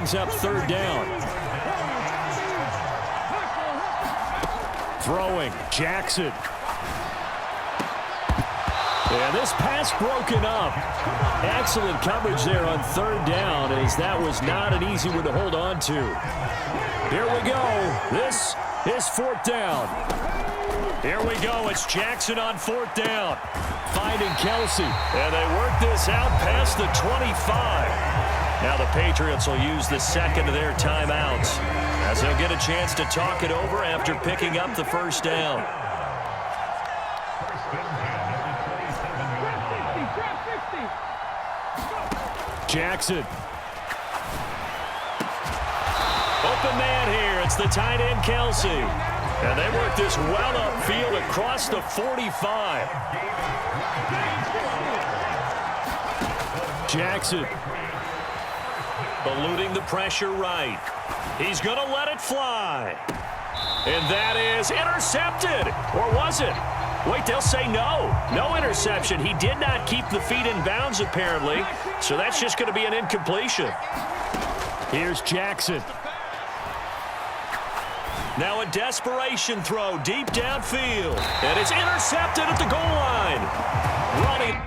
Up third down. Throwing, Jackson. And this pass broken up. Excellent coverage there on third down, as that was not an easy one to hold on to. Here we go. This is fourth down. Here we go. It's Jackson on fourth down. Finding Kelsey. And they work this out past the 25. Now the Patriots will use the second of their timeouts, as they'll get a chance to talk it over after picking up the first down. Jackson. Open man here. It's the tight end, Kelsey. And they work this well upfield across the 45. Jackson. Eluding the pressure right. He's going to let it fly. And that is intercepted. Or was it? Wait, they'll say no. No interception. He did not keep the feet in bounds, apparently. So that's just going to be an incompletion. Here's Jackson. Now a desperation throw deep downfield. And it's intercepted at the goal line. Running.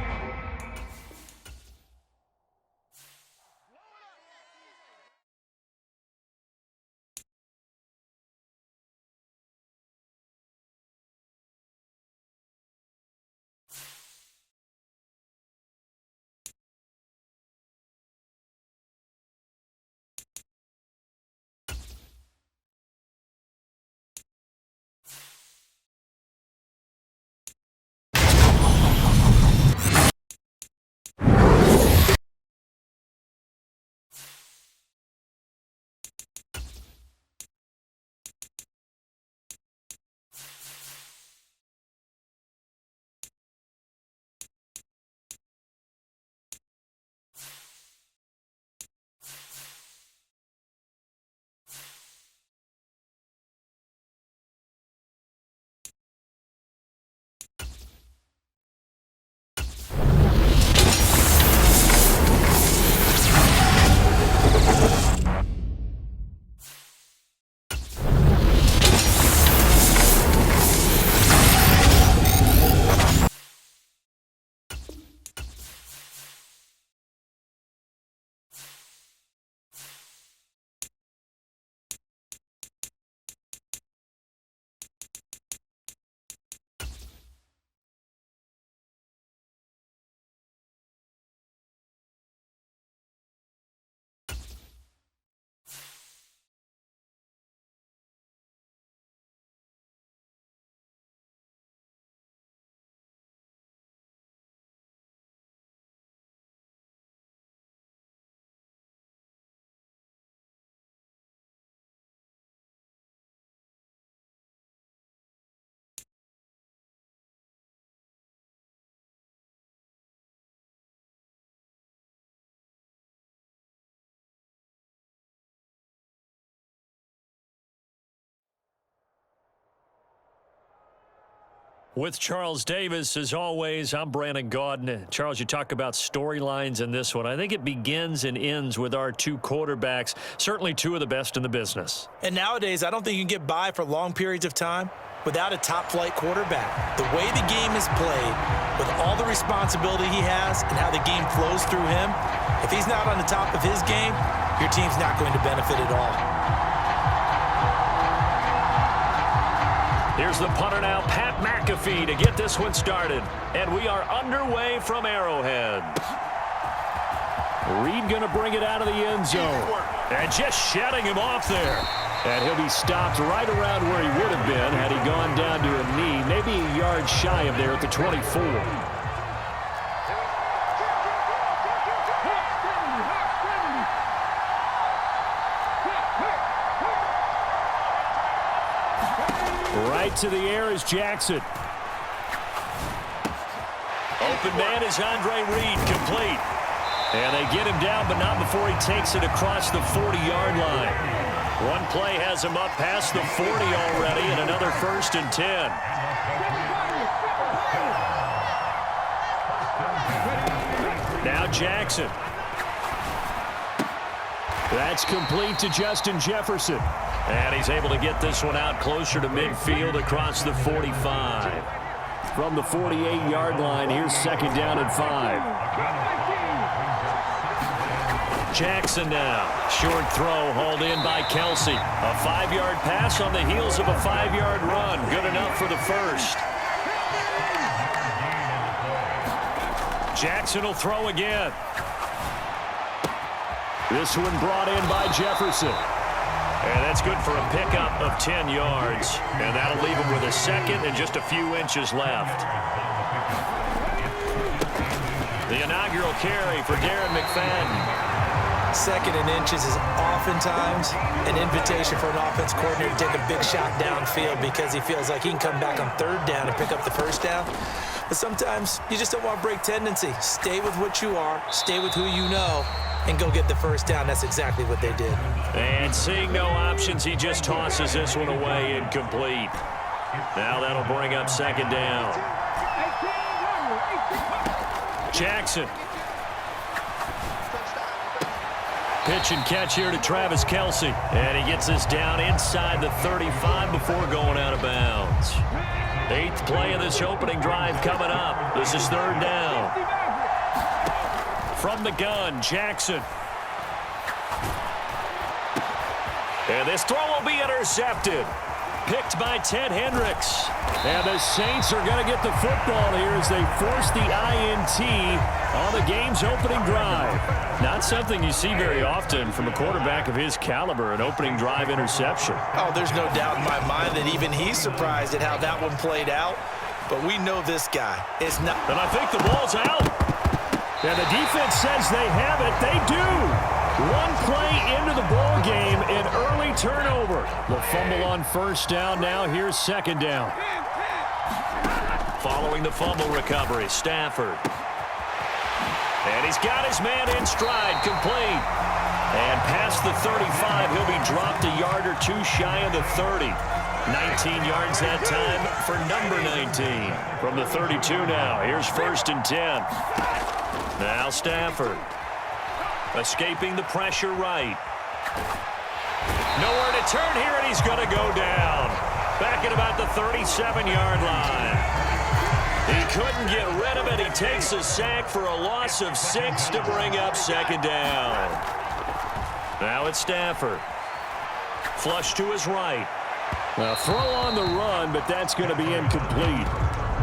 With Charles Davis, as always, I'm Brandon Gaudin. Charles, you talk about storylines in this one. I think it begins and ends with our two quarterbacks, certainly two of the best in the business. And nowadays, I don't think you can get by for long periods of time without a top-flight quarterback. The way the game is played, with all the responsibility he has and how the game flows through him, if he's not on the top of his game, your team's not going to benefit at all. Here's the punter now, Pat McAfee, to get this one started. And we are underway from Arrowhead. Reed going to bring it out of the end zone. And just shutting him off there. And he'll be stopped right around where he would have been had he gone down to a knee, maybe a yard shy of there at the 24. Right to the air is Jackson. Open man is Andre Reed, complete. And they get him down, but not before he takes it across the 40-yard line. One play has him up past the 40 already, and another 1st and 10. Now Jackson. That's complete to Justin Jefferson. And he's able to get this one out closer to midfield across the 45. From the 48-yard line, here's 2nd down and 5. Jackson now. Short throw hauled in by Kelsey. A 5-yard pass on the heels of a 5-yard run. Good enough for the first. Jackson will throw again. This one brought in by Jefferson. And that's good for a pickup of 10 yards. And that'll leave him with a second and just a few inches left. The inaugural carry for Darren McFadden. Second and inches is oftentimes an invitation for an offense coordinator to take a big shot downfield because he feels like he can come back on 3rd down and pick up the first down. But sometimes you just don't want to break tendency. Stay with what you are, stay with who you know, and go get the first down. That's exactly what they did. And seeing no options, he just tosses this one away incomplete. Now that'll bring up 2nd down. Jackson. Pitch and catch here to Travis Kelsey. And he gets this down inside the 35 before going out of bounds. 8th play of this opening drive coming up. This is 3rd down. From the gun, Jackson. And this throw will be intercepted. Picked by Ted Hendricks. And the Saints are going to get the football here as they force the INT on the game's opening drive. Not something you see very often from a quarterback of his caliber, an opening drive interception. Oh, there's no doubt in my mind that even he's surprised at how that one played out. But we know this guy is not. And I think the ball's out. And the defense says they have it. They do. One play into the ball game, an early turnover. The fumble on 1st down. Now here's 2nd down. Following the fumble recovery, Stafford. And he's got his man in stride, complete. And past the 35, he'll be dropped a yard or two shy of the 30. 19 yards that time for number 19. From the 32 now, here's 1st and 10. Now Stafford. Escaping the pressure right. Nowhere to turn here, and he's going to go down. Back at about the 37-yard line. He couldn't get rid of it. He takes a sack for a loss of 6 to bring up 2nd down. Now it's Stafford. Flush to his right. A throw on the run, but that's going to be incomplete.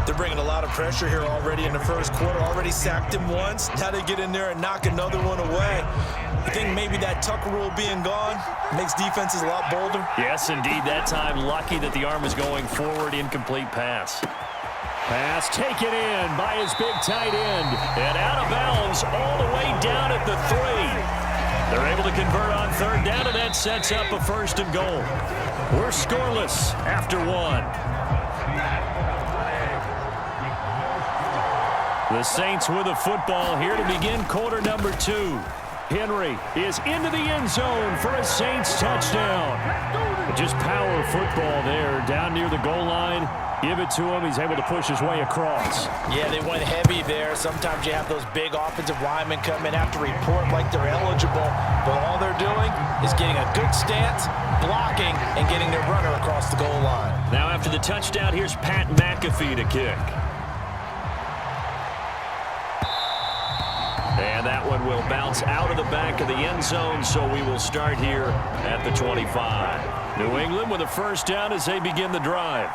They're bringing a lot of pressure here already in the first quarter. Already sacked him once. Now they get in there and knock another one away. I think maybe that Tucker rule being gone makes defenses a lot bolder. Yes, indeed. That time, lucky that the arm was going forward. Incomplete pass. Pass taken in by his big tight end. And out of bounds all the way down at the 3. They're able to convert on 3rd down, and that sets up a 1st and goal. We're scoreless after 1. The Saints with a football here to begin quarter number 2. Henry is into the end zone for a Saints touchdown. Just power football there down near the goal line. Give it to him. He's able to push his way across. Yeah, they went heavy there. Sometimes you have those big offensive linemen come in, have to report like they're eligible. But all they're doing is getting a good stance, blocking, and getting their runner across the goal line. Now after the touchdown, here's Pat McAfee to kick. And that one will bounce out of the back of the end zone, so we will start here at the 25. New England with a 1st down as they begin the drive.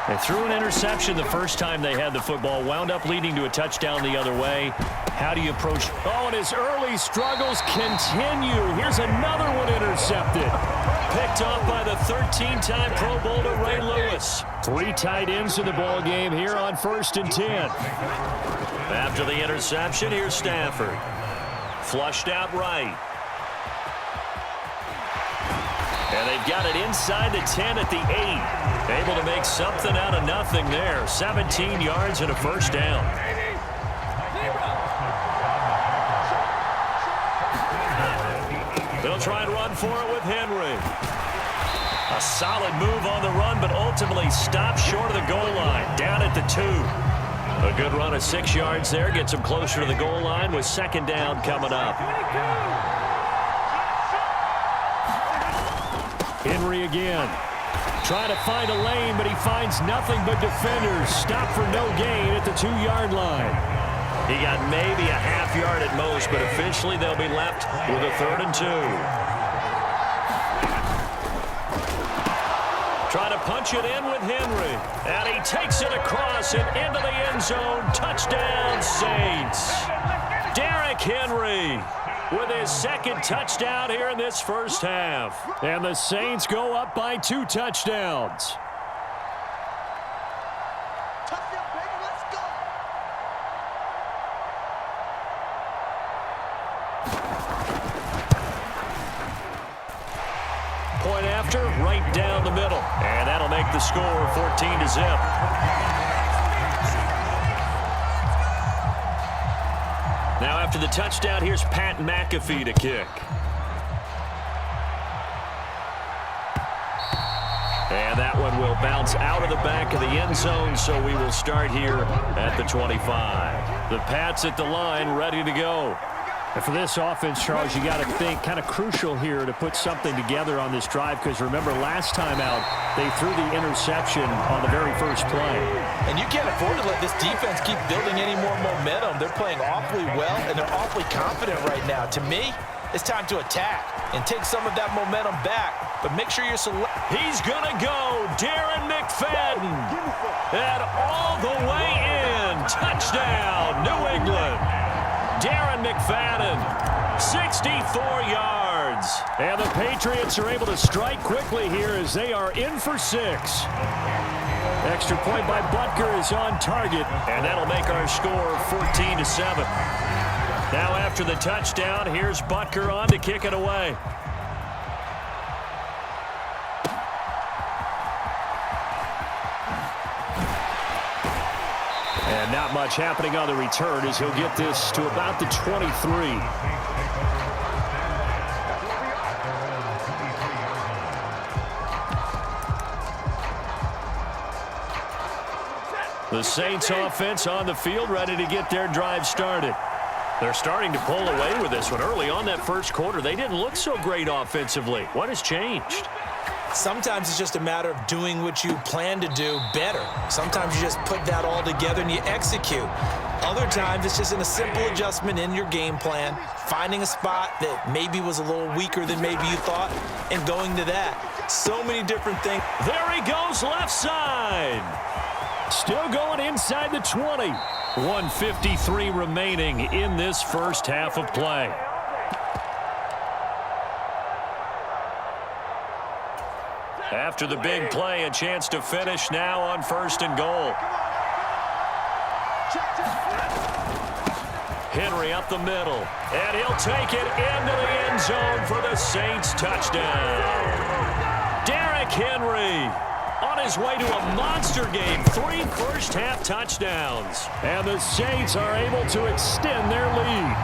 They threw an interception the first time they had the football, wound up leading to a touchdown the other way. How do you approach? Oh, and his early struggles continue. Here's another one intercepted. Picked off by the 13-time Pro Bowler Ray Lewis. 3 tight ends in the ball game here on 1st and 10. After the interception, here's Stafford. Flushed out right. And they've got it inside the 10 at the 8. Able to make something out of nothing there. 17 yards and a 1st down. They'll try and run for it with Henry. A solid move on the run, but ultimately stopped short of the goal line. Down at the 2. A good run of 6 yards there. Gets him closer to the goal line with 2nd down coming up. Henry again. Trying to find a lane, but he finds nothing but defenders. Stop for no gain at the 2-yard line. He got maybe a half yard at most, but officially they'll be left with a 3rd and 2. Trying to punch it in with Henry. And he takes it across and into the end zone. Touchdown, Saints. Derrick Henry with his 2nd touchdown here in this first half. And the Saints go up by 2 touchdowns. Touchdown, baby, let's go. Point after, right down the middle. And that'll make the score 14-0. Now after the touchdown, here's Pat McAfee to kick. And that one will bounce out of the back of the end zone, so we will start here at the 25. The Pats at the line, ready to go. And for this offense, Charles, you got to think kind of crucial here to put something together on this drive, because remember last time out they threw the interception on the very first play. And you can't afford to let this defense keep building any more momentum. They're playing awfully well, and they're awfully confident right now. To me, it's time to attack and take some of that momentum back. But make sure you're He's going to go. Darren McFadden. And all the way in. Touchdown, New England. Darren McFadden, 64 yards. And the Patriots are able to strike quickly here as they are in for 6. Extra point by Butker is on target. And that'll make our score 14-7. Now after the touchdown, here's Butker on to kick it away. And not much happening on the return as he'll get this to about the 23. The Saints offense on the field, ready to get their drive started. They're starting to pull away with this one. Early on that first quarter, they didn't look so great offensively. What has changed? Sometimes it's just a matter of doing what you plan to do better. Sometimes you just put that all together and you execute. Other times it's just a simple adjustment in your game plan, finding a spot that maybe was a little weaker than maybe you thought, and going to that. So many different things. There he goes, left side. Still going inside the 20. 1:53 remaining in this first half of play. After the big play, a chance to finish now on 1st and goal. Henry up the middle, and he'll take it into the end zone for the Saints touchdown. Derrick Henry on his way to a monster game, 3 first-half touchdowns. And the Saints are able to extend their lead.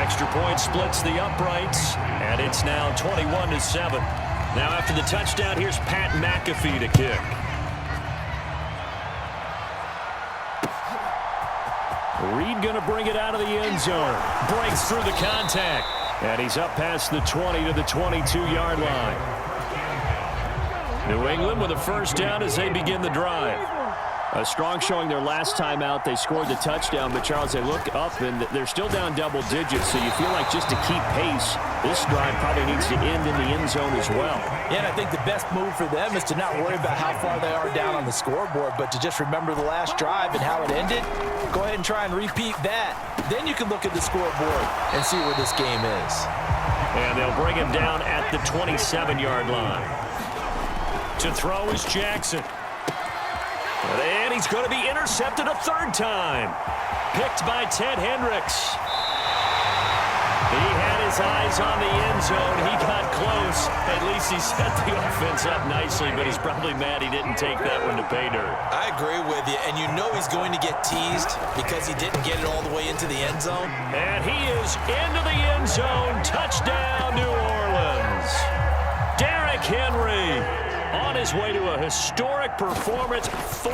Extra point splits the uprights, and it's now 21-7. Now after the touchdown, here's Pat McAfee to kick. Reed going to bring it out of the end zone. Breaks through the contact. And he's up past the 20 to the 22-yard line. New England with a first down as they begin the drive. A strong showing their last time out. They scored the touchdown, but Charles, they look up and they're still down double digits, so you feel like just to keep pace, this drive probably needs to end in the end zone as well. Yeah, and I think the best move for them is to not worry about how far they are down on the scoreboard, but to just remember the last drive and how it ended. Go ahead and try and repeat that. Then you can look at the scoreboard and see where this game is. And they'll bring him down at the 27-yard line. To throw is Jackson. And he's going to be intercepted a 3rd time. Picked by Ted Hendricks. He had his eyes on the end zone. He got close. At least he set the offense up nicely, but he's probably mad he didn't take that one to pay dirt. I agree with you, and you know he's going to get teased because he didn't get it all the way into the end zone. And he is into the end zone. Touchdown, New Orleans. Derrick Henry on his way to a historic performance, 4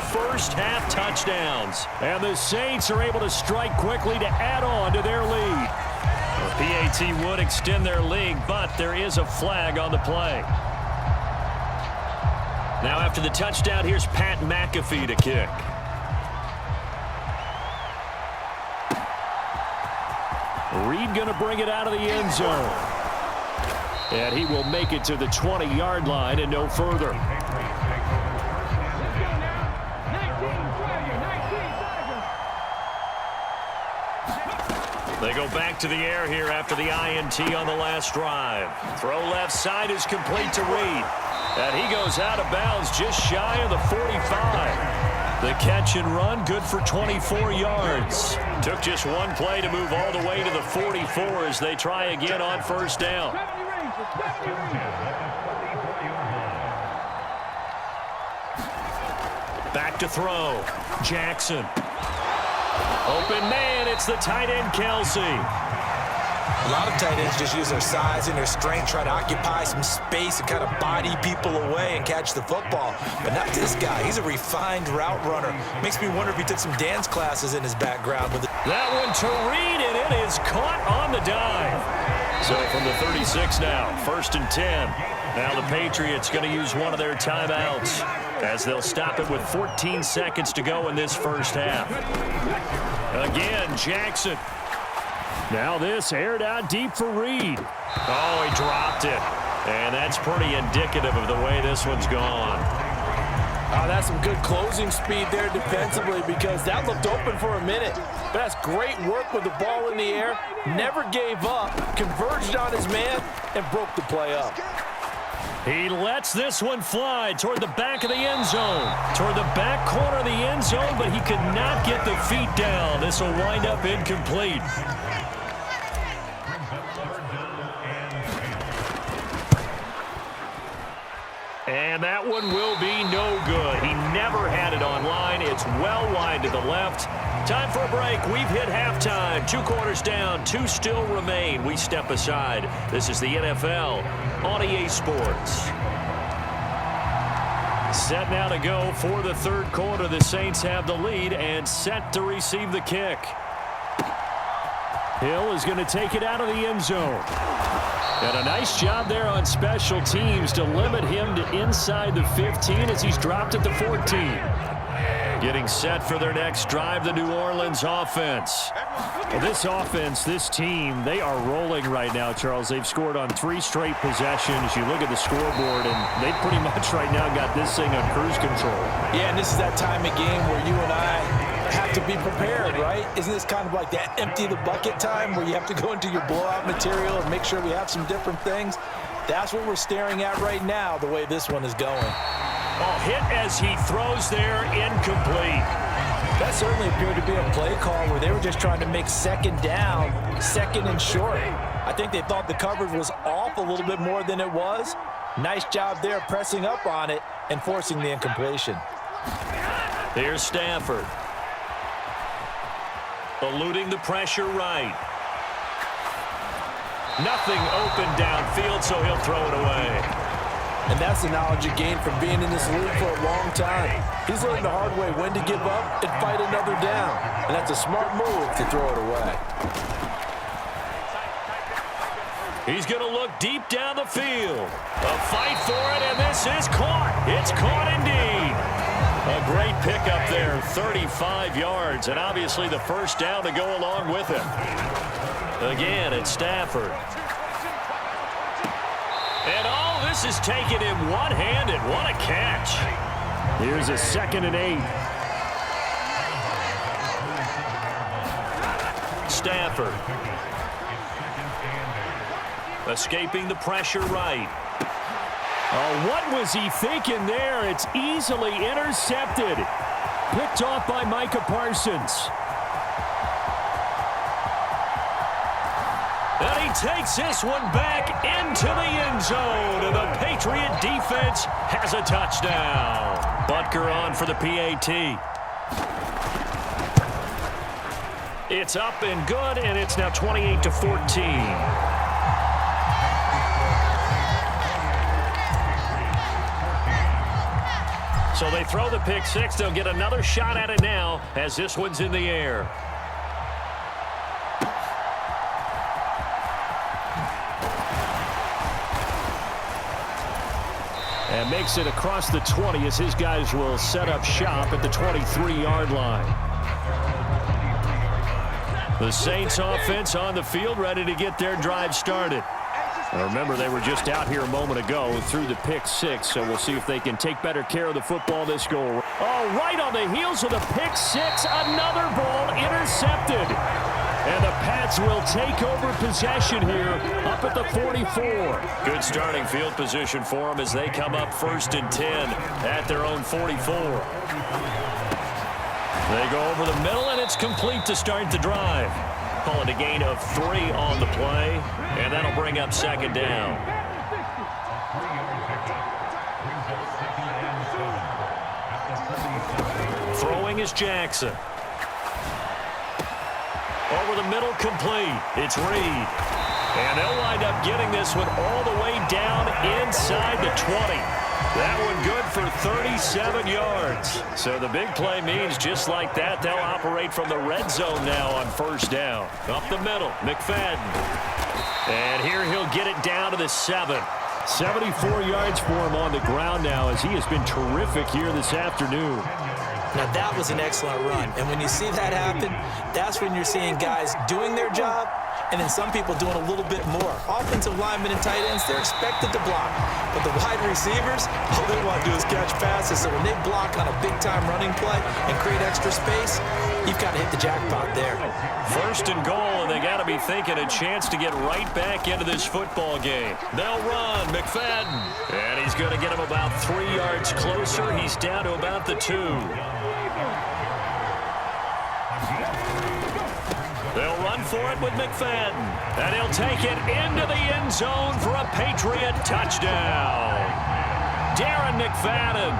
first-half touchdowns. And the Saints are able to strike quickly to add on to their lead. PAT would extend their lead, but there is a flag on the play. Now after the touchdown, here's Pat McAfee to kick. Reed going to bring it out of the end zone. And he will make it to the 20-yard line and no further. They go back to the air here after the INT on the last drive. Throw left side is complete to Reed. And he goes out of bounds just shy of the 45. The catch and run good for 24 yards. Took just one play to move all the way to the 44 as they try again on first down. Back to throw. Jackson. Open man, it's the tight end, Kelsey. A lot of tight ends just use their size and their strength, try to occupy some space and kind of body people away and catch the football. But not this guy. He's a refined route runner. Makes me wonder if he took some dance classes in his background. That one to Reed, and it is caught on the dive. So from the 36 now, 1st and 10. Now the Patriots going to use one of their timeouts as they'll stop it with 14 seconds to go in this first half. Again, Jackson. Now this aired out deep for Reed. Oh, he dropped it. And that's pretty indicative of the way this one's gone. Oh, that's some good closing speed there defensively because that looked open for a minute. But that's great work with the ball in the air. Never gave up, converged on his man, and broke the play up. He lets this one fly toward the back of the end zone. Toward the back corner of the end zone, but he could not get the feet down. This will wind up incomplete. And that one will be no good. He never had it online. It's well wide to the left. Time for a break. We've hit halftime. 2 quarters down. 2 still remain. We step aside. This is the NFL on EA Sports. Set now to go for the 3rd quarter. The Saints have the lead and set to receive the kick. Hill is going to take it out of the end zone. And a nice job there on special teams to limit him to inside the 15 as he's dropped at the 14. Getting set for their next drive, the New Orleans offense. Well, this offense, this team, they are rolling right now, Charles. They've scored on 3 straight possessions. You look at the scoreboard, and they pretty much right now got this thing on cruise control. Yeah, and this is that time of game where you and I have to be prepared, right? Isn't this kind of like that empty the bucket time where you have to go into your blowout material and make sure we have some different things? That's what we're staring at right now, the way this one is going. Oh, hit as he throws there, incomplete. That certainly appeared to be a play call where they were just trying to make 2nd down, 2nd and short. I think they thought the coverage was off a little bit more than it was. Nice job there pressing up on it and forcing the incompletion. Here's Stafford. Eluding the pressure right. Nothing open downfield, so he'll throw it away. And that's the knowledge you gain from being in this league for a long time. He's learned the hard way when to give up and fight another down. And that's a smart move to throw it away. He's going to look deep down the field. A fight for it, and this is caught. It's caught indeed. A great pickup there, 35 yards, and obviously the first down to go along with it. Again, it's Stafford. And all this is taken in one-handed. What a catch. Here's a 2nd and 8. Stafford. Escaping the pressure right. Oh, what was he thinking there? It's easily intercepted. Picked off by Micah Parsons. And he takes this one back into the end zone. And the Patriot defense has a touchdown. Butker on for the PAT. It's up and good, and it's now 28-14. So they throw the pick 6. They'll get another shot at it now as this one's in the air. And makes it across the 20 as his guys will set up shop at the 23-yard line. The Saints offense on the field, ready to get their drive started. Now remember, they were just out here a moment ago through the pick six, so we'll see if they can take better care of the football this goal. Oh, right on the heels of the pick six, another ball intercepted. And the Pats will take over possession here up at the 44. Good starting field position for them as they come up 1st and 10 at their own 44. They go over the middle, and it's complete to start the drive. Call it a gain of 3 on the play, and that'll bring up 2nd down. Throwing is Jackson. Over the middle, complete. It's Reed. And they'll wind up getting this one all the way down inside the 20. That one good for 37 yards. So the big play means just like that, they'll operate from the red zone now on 1st down. Up the middle, McFadden. And here he'll get it down to the 7. 74 yards for him on the ground now as he has been terrific here this afternoon. Now, that was an excellent run. And when you see that happen, that's when you're seeing guys doing their job and then some people doing a little bit more. Offensive linemen and tight ends, they're expected to block. But the wide receivers, all they want to do is catch passes. So when they block on a big-time running play and create extra space, you've got to hit the jackpot there. 1st and goal, and they got to be thinking a chance to get right back into this football game. They'll run, McFadden. And he's going to get him about 3 yards closer. He's down to about the 2. They'll run for it with McFadden. And he'll take it into the end zone for a Patriot touchdown. Darren McFadden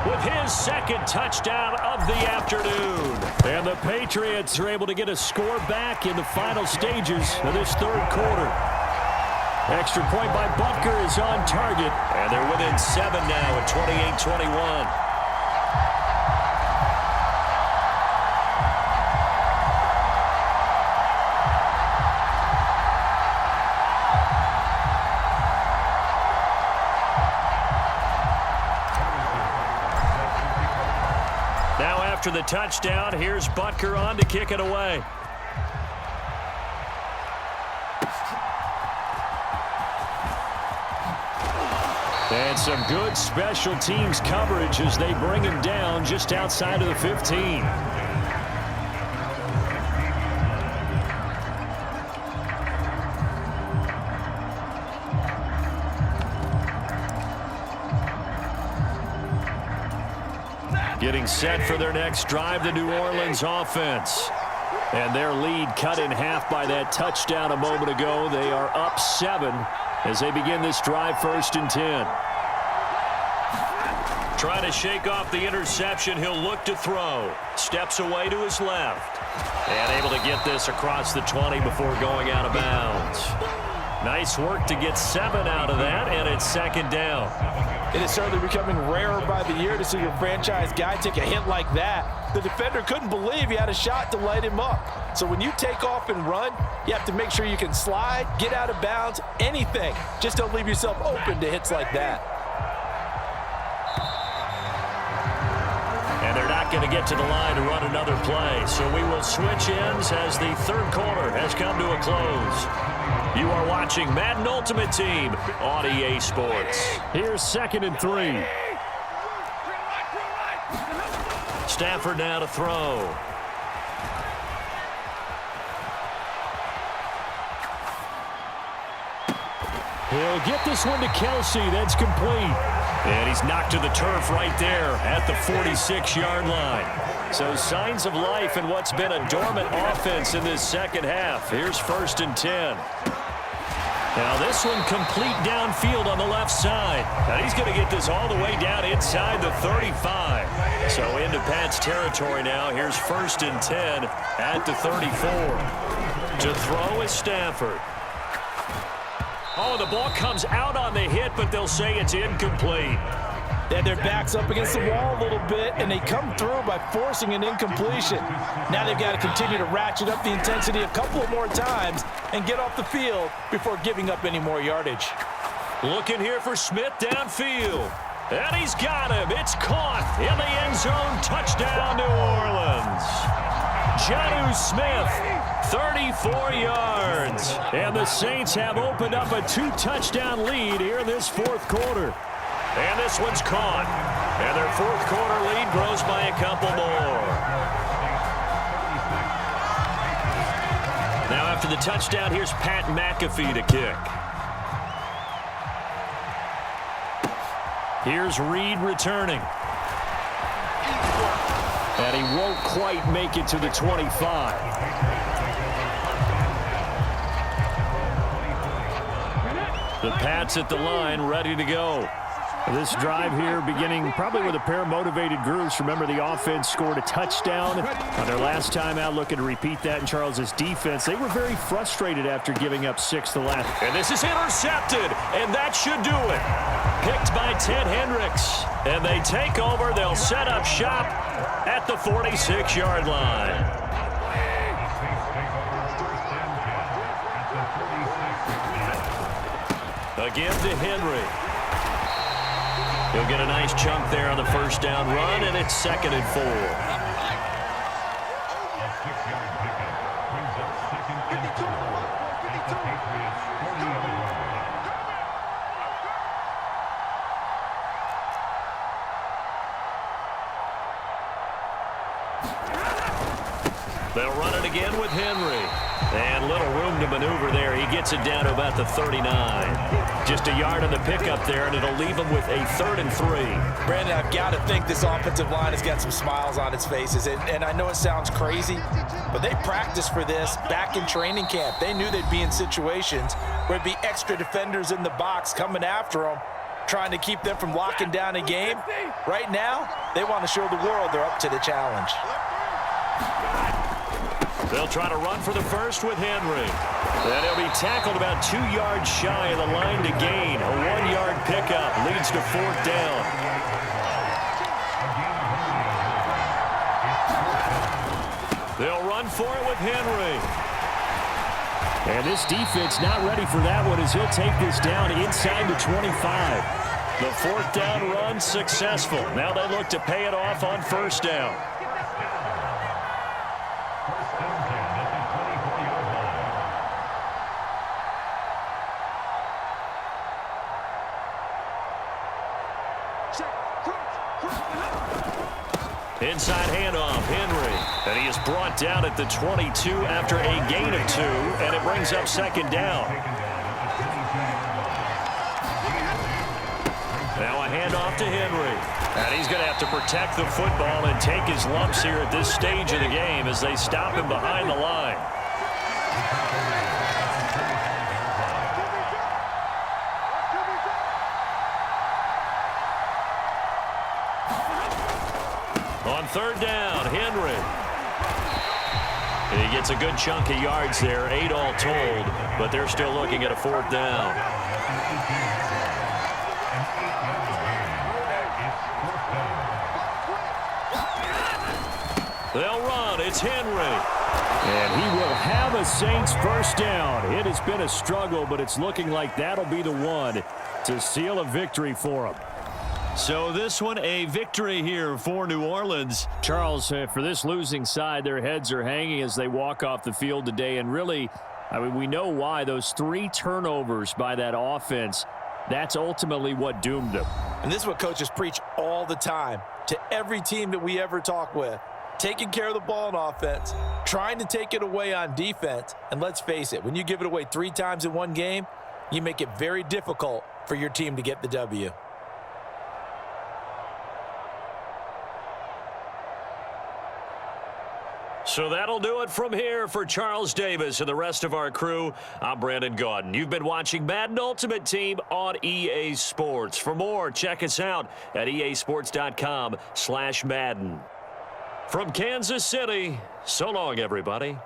with his 2nd touchdown of the afternoon. And the Patriots are able to get a score back in the final stages of this 3rd quarter. Extra point by Butker is on target. And they're within 7 now at 28-21. After the touchdown, here's Butker on to kick it away. And some good special teams coverage as they bring him down just outside of the 15. Getting set for their next drive, the New Orleans offense. And their lead cut in half by that touchdown a moment ago. They are up 7 as they begin this drive 1st and 10. Trying to shake off the interception. He'll look to throw. Steps away to his left. And able to get this across the 20 before going out of bounds. Nice work to get 7 out of that, and it's 2nd down. It is certainly becoming rarer by the year to see your franchise guy take a hit like that. The defender couldn't believe he had a shot to light him up. So when you take off and run, you have to make sure you can slide, get out of bounds, anything. Just don't leave yourself open to hits like that. And they're not going to get to the line to run another play. So we will switch ends as the 3rd quarter has come to a close. You are watching Madden Ultimate Team on EA Sports. Here's 2nd and 3. Stafford now to throw. He'll get this one to Kelsey. That's complete. And he's knocked to the turf right there at the 46-yard line. So signs of life in what's been a dormant offense in this 2nd half. Here's 1st and 10. Now this one complete downfield on the left side. Now he's going to get this all the way down inside the 35. So into Pat's territory now. Here's 1st and 10 at the 34. To throw is Stafford. Oh, the ball comes out on the hit, but they'll say it's incomplete. They had their backs up against the wall a little bit, and they come through by forcing an incompletion. Now they've got to continue to ratchet up the intensity a couple of more times and get off the field before giving up any more yardage. Looking here for Smith downfield. And he's got him. It's caught in the end zone. Touchdown, New Orleans. Jonnu Smith, 34 yards. And the Saints have opened up a 2-touchdown lead here in this fourth quarter. And this one's caught. And their fourth quarter lead grows by a couple more. Now after the touchdown, here's Pat McAfee to kick. Here's Reed returning. And he won't quite make it to the 25. The Pats at the line, ready to go. This drive here beginning probably with a pair of motivated groups. Remember, the offense scored a touchdown on their last time out, looking to repeat that in Charles's defense. They were very frustrated after giving up 6 the last. And this is intercepted, and that should do it. Picked by Ted Hendricks. And they take over. They'll set up shop at the 46-yard line. Again to Henry. He'll get a nice chunk there on the first down run, and it's 2nd and 4. They'll run it again with Henry. And little room to maneuver there. He gets it down to about the 39. Just a yard on the pickup there, and it'll leave him with a 3rd and 3. Brandon, I've got to think this offensive line has got some smiles on its faces. And I know it sounds crazy, but they practiced for this back in training camp. They knew they'd be in situations where it'd be extra defenders in the box coming after them, trying to keep them from locking down a game. Right now, they want to show the world they're up to the challenge. They'll try to run for the first with Henry. And he'll be tackled about 2 yards shy of the line to gain. A 1-yard pickup leads to 4th down. They'll run for it with Henry. And this defense not ready for that one as he'll take this down inside the 25. The 4th down run successful. Now they look to pay it off on 1st down. Inside handoff, Henry. And he is brought down at the 22 after a gain of 2, and it brings up 2nd down. Now a handoff to Henry. And he's going to have to protect the football and take his lumps here at this stage of the game as they stop him behind the line. On 3rd down, Henry. He gets a good chunk of yards there, 8 all told, but they're still looking at a 4th down. They'll run. It's Henry. And he will have a Saints first down. It has been a struggle, but it's looking like that'll be the one to seal a victory for him. So this one, a victory here for New Orleans. Charles, for this losing side, their heads are hanging as they walk off the field today. And really, I mean, we know why. Those 3 turnovers by that offense, that's ultimately what doomed them. And this is what coaches preach all the time to every team that we ever talk with. Taking care of the ball on offense, trying to take it away on defense. And let's face it, when you give it away 3 times in one game, you make it very difficult for your team to get the W. So that'll do it from here for Charles Davis and the rest of our crew. I'm Brandon Gaudin. You've been watching Madden Ultimate Team on EA Sports. For more, check us out at easports.com/Madden. From Kansas City, so long, everybody.